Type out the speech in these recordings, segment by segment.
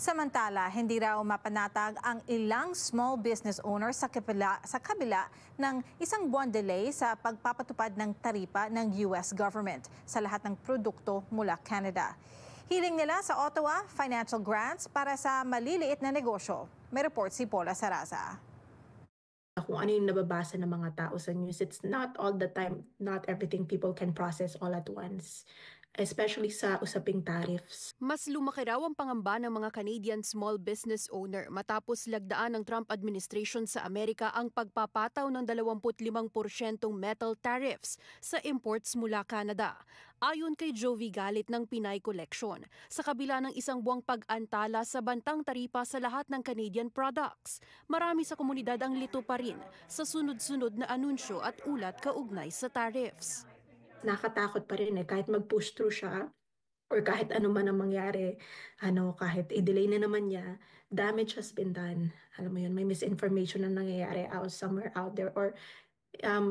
Samantala, hindi raw mapanatag ang ilang small business owners sa kabila ng isang buwan delay sa pagpapatupad ng taripa ng US government sa lahat ng produkto mula Canada. Hiling nila sa Ottawa financial grants para sa maliliit na negosyo. May report si Paula Saraza. Kung ano yung nababasa ng mga tao sa news, it's not all the time, not everything people can process all at once, especially sa usaping tariffs. Mas lumaki raw ang pangamba ng mga Canadian small business owner matapos lagdaan ng Trump administration sa Amerika ang pagpapataw ng 25% metal tariffs sa imports mula Canada. Ayon kay Jovi Galit ng Pinay Collection, sa kabila ng isang buwang pag-antala sa bantang taripa sa lahat ng Canadian products, marami sa komunidad ang lito pa rin sa sunod-sunod na anunsyo at ulat kaugnay sa tariffs. Nakatakot pa rin kahit mag-push through siya or kahit ano man ang mangyari, kahit i-delay na naman niya, damage has been done. Alam mo yun, may misinformation na nangyayari somewhere out there or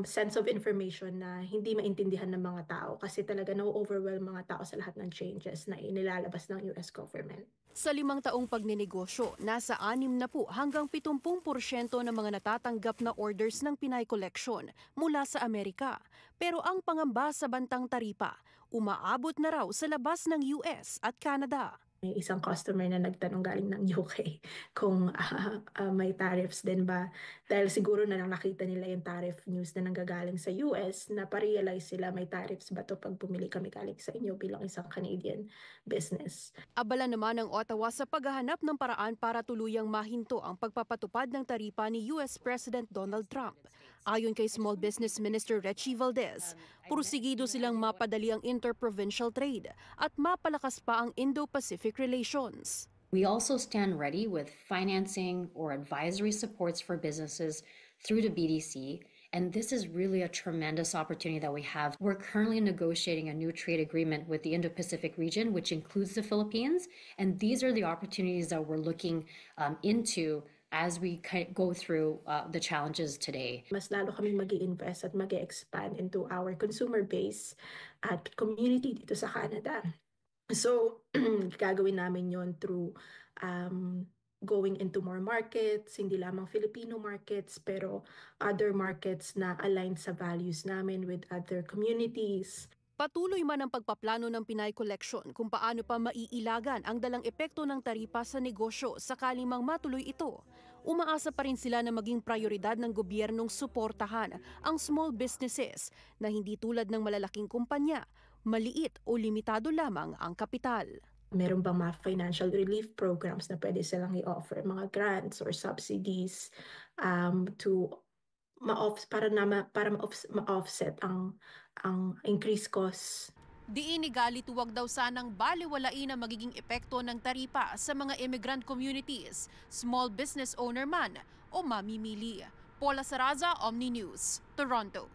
sense of information na hindi maintindihan ng mga tao kasi talaga na-overwhelm mga tao sa lahat ng changes na inilalabas ng US government. Sa 5 taong pagninegosyo, nasa 6 na po hanggang 70% ng mga natatanggap na orders ng Pinay Collection mula sa Amerika. Pero ang pangamba sa bantang taripa, umaabot na raw sa labas ng US at Canada. May isang customer na nagtanong galing ng UK kung may tariffs din ba. Dahil siguro na lang nakita nila yung tariff news na nanggagaling sa US na pa-realize sila may tariffs ba to pag bumili kami galing sa inyo bilang isang Canadian business. Abala naman ang Ottawa sa paghahanap ng paraan para tuluyang mahinto ang pagpapatupad ng taripa ni US President Donald Trump. Ayon kay Small Business Minister Richie Valdez, pursigido silang mapadali ang interprovincial trade at mapalakas pa ang Indo-Pacific relations. We also stand ready with financing or advisory supports for businesses through the BDC, and this is really a tremendous opportunity that we have. We're currently negotiating a new trade agreement with the Indo-Pacific region, which includes the Philippines, and these are the opportunities that we're looking into as we go through the challenges today. Mas lalo kaming mag-i-invest at mag-i-expand into our consumer base at community dito sa Canada. So, gagawin namin yon through going into more markets, hindi lamang Filipino markets, pero other markets na aligned sa values namin with other communities. Patuloy man ang pagpaplano ng Pinay Collection kung paano pa maiilagan ang dalang epekto ng taripa sa negosyo sakaling mang matuloy ito. Umaasa pa rin sila na maging prioridad ng gobyernong suportahan ang small businesses na hindi tulad ng malalaking kumpanya, maliit o limitado lamang ang kapital. Meron bang mga financial relief programs na pwede silang i-offer, mga grants or subsidies to para ma-offset ang increased costs. Diinigalit huwag daw sanang baliwalain ang magiging epekto ng taripa sa mga immigrant communities, small business owner man o mamimili. Paula Saraza, Omni News, Toronto.